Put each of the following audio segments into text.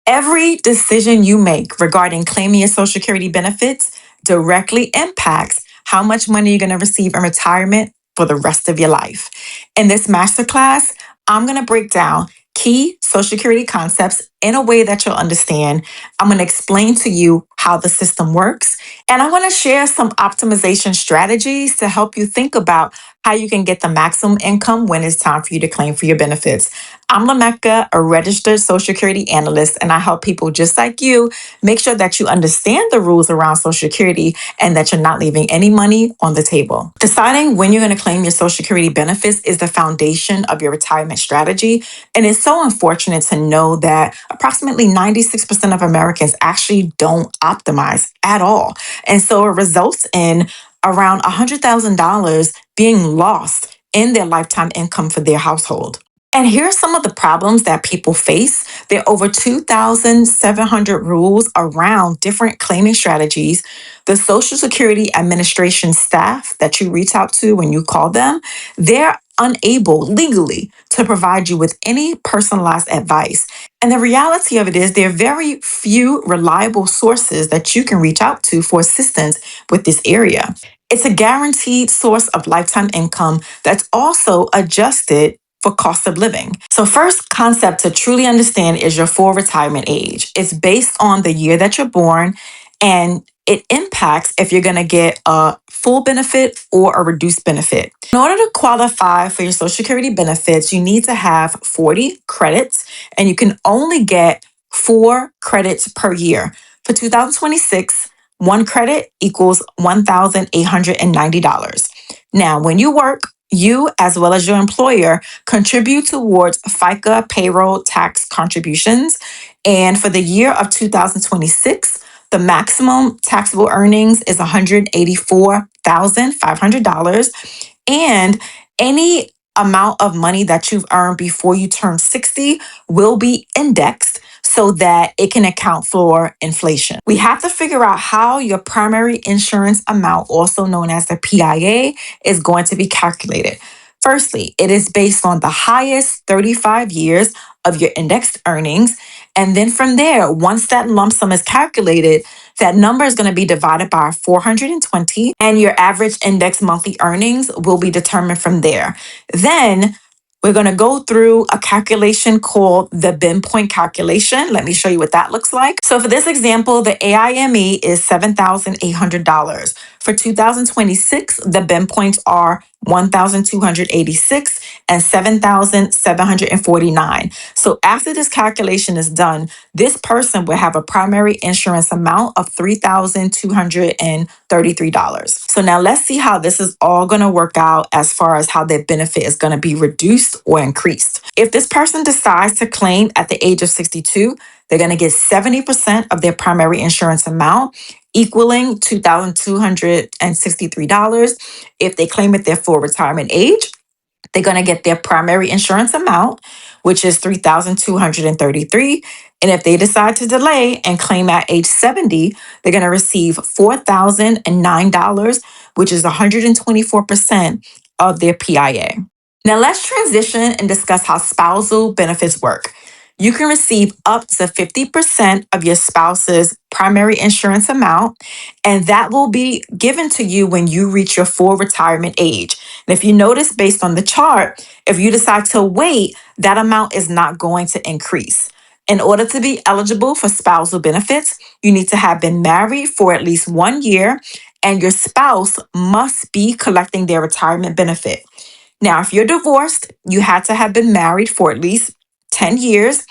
Every decision you make regarding claiming your Social Security benefits directly impacts how much money you're going to receive in retirement for the rest of your life. In this masterclass, I'm going to break down key Social Security concepts in a way that you'll understand. I'm going to explain to you how the system works, and I want to share some optimization strategies to help you think about how you can get the maximum income when it's time for you to claim for your benefits. I'm lamacca, a registered Social Security analyst, and I help people just like you make sure that you understand the rules around Social Security and that you're not leaving any money on the table. Deciding when you're going to claim your Social Security benefits is the foundation of your retirement strategy. And it's so unfortunate to know that approximately 96% of Americans actually don't optimize at all. And so it results in around $100,000 being lost in their lifetime income for their household. And here are some of the problems that people face. There are over 2,700 rules around different claiming strategies. The Social Security Administration staff that you reach out to when you call them, they're unable legally to provide you with any personalized advice. And the reality of it is there are very few reliable sources that you can reach out to for assistance with this area. It's a guaranteed source of lifetime income that's also adjusted for cost of living. So first concept to truly understand is your full retirement age. It's based on the year that you're born, and it impacts if you're going to get a full benefit or a reduced benefit. In order to qualify for your Social Security benefits, you need to have 40 credits, and you can only get 4 credits per year. For 2026, 1 credit equals $1,890. Now, when you work, you, as well as your employer, contribute towards FICA payroll tax contributions. And for the year of 2026, the maximum taxable earnings is $184,500. And any amount of money that you've earned before you turn 60 will be indexed so that it can account for inflation. We have to figure out how your primary insurance amount, also known as the PIA, is going to be calculated. Firstly, it is based on the highest 35 years of your indexed earnings. And then from there, once that lump sum is calculated, that number is going to be divided by 420, and your average index monthly earnings will be determined from there. Then we're going to go through a calculation called the bin point calculation. Let me show you what that looks like. So for this example, the AIME is $7,800. For 2026, the bin points are 1,286 and 7,749. So after this calculation is done, this person will have a primary insurance amount of $3,233. So now let's see how this is all going to work out as far as how their benefit is going to be reduced or increased. If this person decides to claim at the age of 62, they're going to get 70% of their primary insurance amount, equaling $2,263. If they claim at their full retirement age, they're going to get their primary insurance amount, which is $3,233. And if they decide to delay and claim at age 70, they're going to receive $4,009, which is 124% of their PIA. Now let's transition and discuss how spousal benefits work. You can receive up to 50% of your spouse's primary insurance amount, and that will be given to you when you reach your full retirement age. And if you notice based on the chart, if you decide to wait, that amount is not going to increase. In order to be eligible for spousal benefits, you need to have been married for at least 1 year, and your spouse must be collecting their retirement benefit. Now, if you're divorced, you had to have been married for at least 10 years.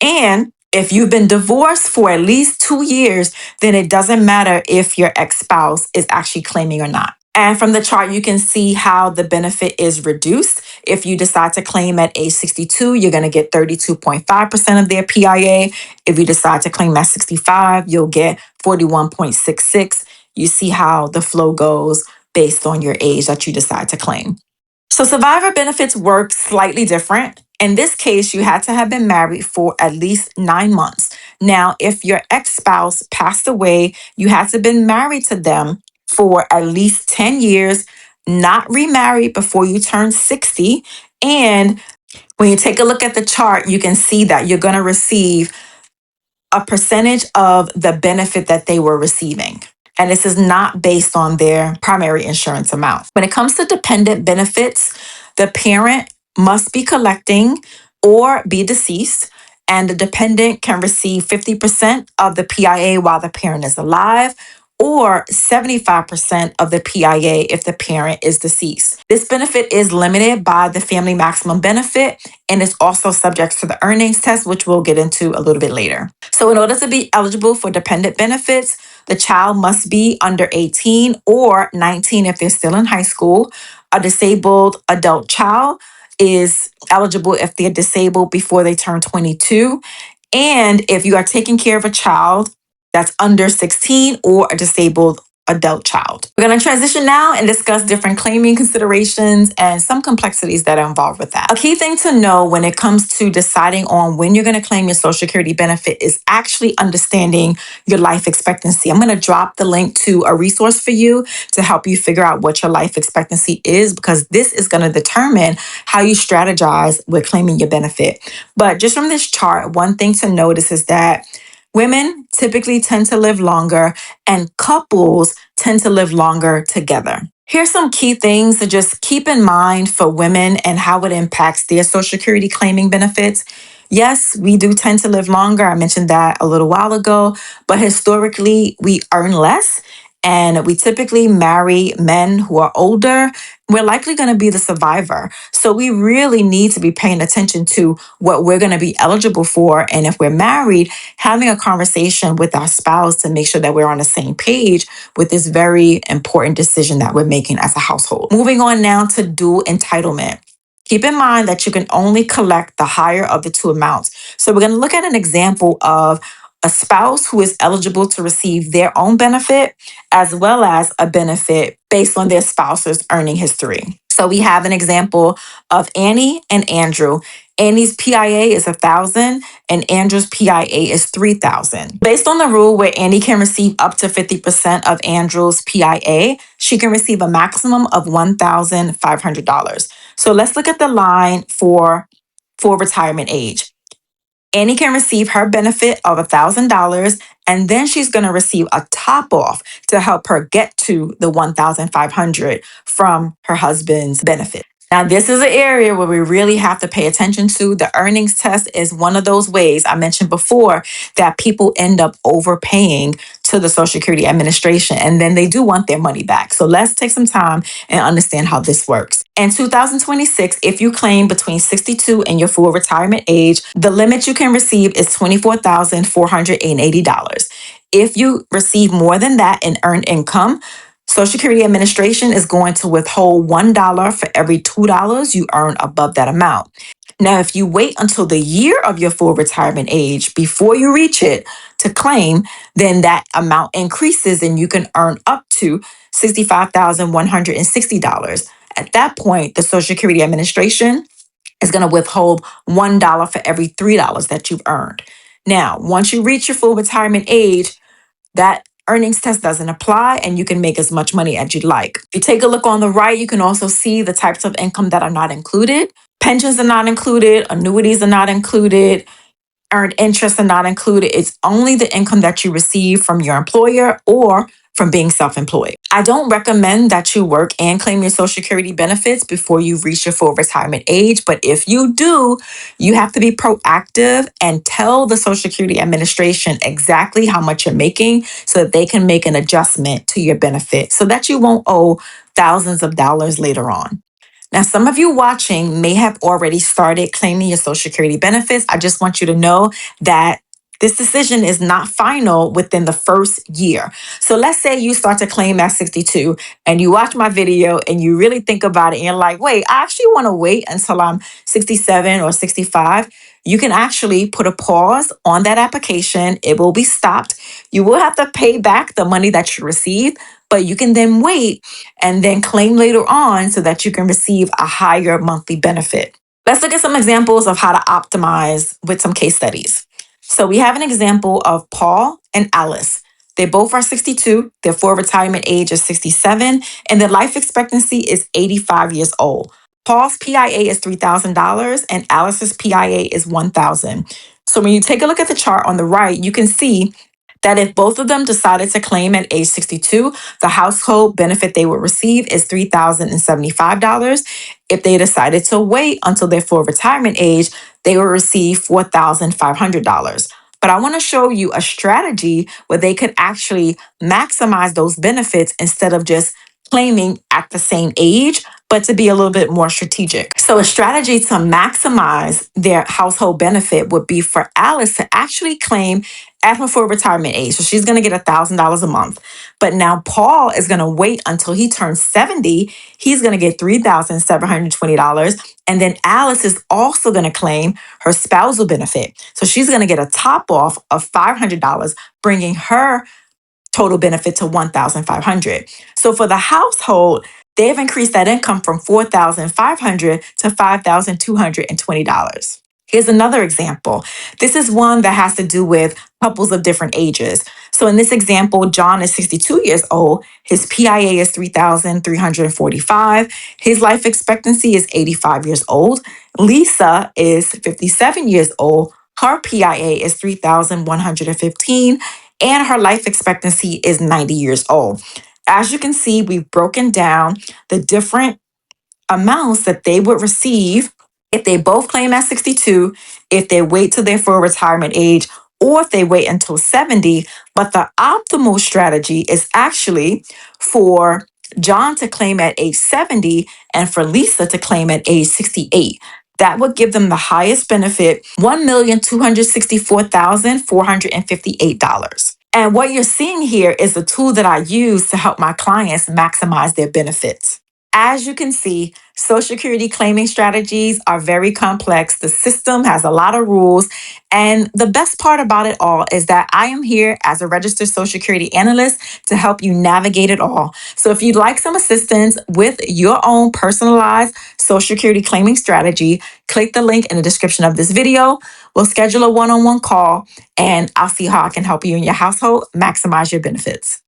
And if you've been divorced for at least 2 years, then it doesn't matter if your ex-spouse is actually claiming or not. And from the chart, you can see how the benefit is reduced. If you decide to claim at age 62, you're going to get 32.5% of their PIA. If you decide to claim at 65, you'll get 41.66. You see how the flow goes based on your age that you decide to claim. So survivor benefits work slightly different. In this case, you had to have been married for at least 9 months. Now, if your ex-spouse passed away, you had to have been married to them for at least 10 years, not remarried before you turn 60. And when you take a look at the chart, you can see that you're going to receive a percentage of the benefit that they were receiving. And this is not based on their primary insurance amount. When it comes to dependent benefits, the parent must be collecting or be deceased, and the dependent can receive 50% of the PIA while the parent is alive, or 75% of the PIA if the parent is deceased. This benefit is limited by the family maximum benefit and is also subject to the earnings test, which we'll get into a little bit later. So in order to be eligible for dependent benefits, the child must be under 18 or 19 if they're still in high school. A disabled adult child is eligible if they're disabled before they turn 22. And if you are taking care of a child that's under 16 or a disabled adult child. We're going to transition now and discuss different claiming considerations and some complexities that are involved with that. A key thing to know when it comes to deciding on when you're going to claim your Social Security benefit is actually understanding your life expectancy. I'm going to drop the link to a resource for you to help you figure out what your life expectancy is, because this is going to determine how you strategize with claiming your benefit. But just from this chart, one thing to notice is that women typically tend to live longer and couples tend to live longer together. Here's some key things to just keep in mind for women and how it impacts their Social Security claiming benefits. Yes, we do tend to live longer. I mentioned that a little while ago, but historically we earn less and we typically marry men who are older. We're likely going to be the survivor. So we really need to be paying attention to what we're going to be eligible for. And if we're married, having a conversation with our spouse to make sure that we're on the same page with this very important decision that we're making as a household. Moving on now to dual entitlement. Keep in mind that you can only collect the higher of the two amounts. So we're going to look at an example of a spouse who is eligible to receive their own benefit as well as a benefit based on their spouse's earning history. So we have an example of Annie and Andrew. Annie's PIA is 1,000 and Andrew's PIA is 3,000. Based on the rule where Annie can receive up to 50% of Andrew's PIA, she can receive a maximum of $1,500. So let's look at the line for retirement age. Annie can receive her benefit of $1,000, and then she's going to receive a top off to help her get to the $1,500 from her husband's benefit. Now, this is an area where we really have to pay attention to. The earnings test is one of those ways I mentioned before that people end up overpaying to the Social Security Administration, and then they do want their money back. So let's take some time and understand how this works. In 2026, if you claim between 62 and your full retirement age, the limit you can receive is $24,480. If you receive more than that in earned income, Social Security Administration is going to withhold $1 for every $2 you earn above that amount. Now, if you wait until the year of your full retirement age before you reach it to claim, then that amount increases and you can earn up to $65,160. At that point, the Social Security Administration is going to withhold $1 for every $3 that you've earned. Now, once you reach your full retirement age, that earnings test doesn't apply and you can make as much money as you'd like. If you take a look on the right, you can also see the types of income that are not included. Pensions are not included, annuities are not included, earned interest are not included. It's only the income that you receive from your employer or from being self-employed. I don't recommend that you work and claim your Social Security benefits before you reach your full retirement age, but if you do, you have to be proactive and tell the Social Security Administration exactly how much you're making so that they can make an adjustment to your benefit so that you won't owe thousands of dollars later on. Now, some of you watching may have already started claiming your Social Security benefits. I just want you to know that this decision is not final within the first year. So let's say you start to claim at 62 and you watch my video and you really think about it and you're like, wait, I actually want to wait until I'm 67 or 65. You can actually put a pause on that application. It will be stopped. You will have to pay back the money that you received, but you can then wait and then claim later on so that you can receive a higher monthly benefit. Let's look at some examples of how to optimize with some case studies. So we have an example of Paul and Alice. They both are 62, their full retirement age is 67, and their life expectancy is 85 years old. Paul's PIA is $3,000 and Alice's PIA is $1,000. So when you take a look at the chart on the right, you can see that if both of them decided to claim at age 62, the household benefit they would receive is $3,075. If they decided to wait until their full retirement age, they will receive $4,500. But I want to show you a strategy where they could actually maximize those benefits instead of just claiming at the same age, but to be a little bit more strategic. So, a strategy to maximize their household benefit would be for Alice to actually claim at her full retirement age. So, she's going to get $1,000 a month. But now Paul is going to wait until he turns 70. He's going to get $3,720. And then Alice is also going to claim her spousal benefit. So, she's going to get a top off of $500, bringing her total benefit to $1,500. So for the household, they've increased that income from $4,500 to $5,220. Here's another example. This is one that has to do with couples of different ages. So in this example, John is 62 years old. His PIA is 3,345. His life expectancy is 85 years old. Lisa is 57 years old. Her PIA is 3,115 and her life expectancy is 90 years old. As you can see, we've broken down the different amounts that they would receive if they both claim at 62, if they wait till their full retirement age, or if they wait until 70. But the optimal strategy is actually for John to claim at age 70 and for Lisa to claim at age 68. That would give them the highest benefit, $1,264,458. And what you're seeing here is the tool that I use to help my clients maximize their benefits. As you can see, Social Security claiming strategies are very complex. The system has a lot of rules. And the best part about it all is that I am here as a registered Social Security analyst to help you navigate it all. So if you'd like some assistance with your own personalized Social Security claiming strategy, click the link in the description of this video. We'll schedule a one-on-one call and I'll see how I can help you and your household maximize your benefits.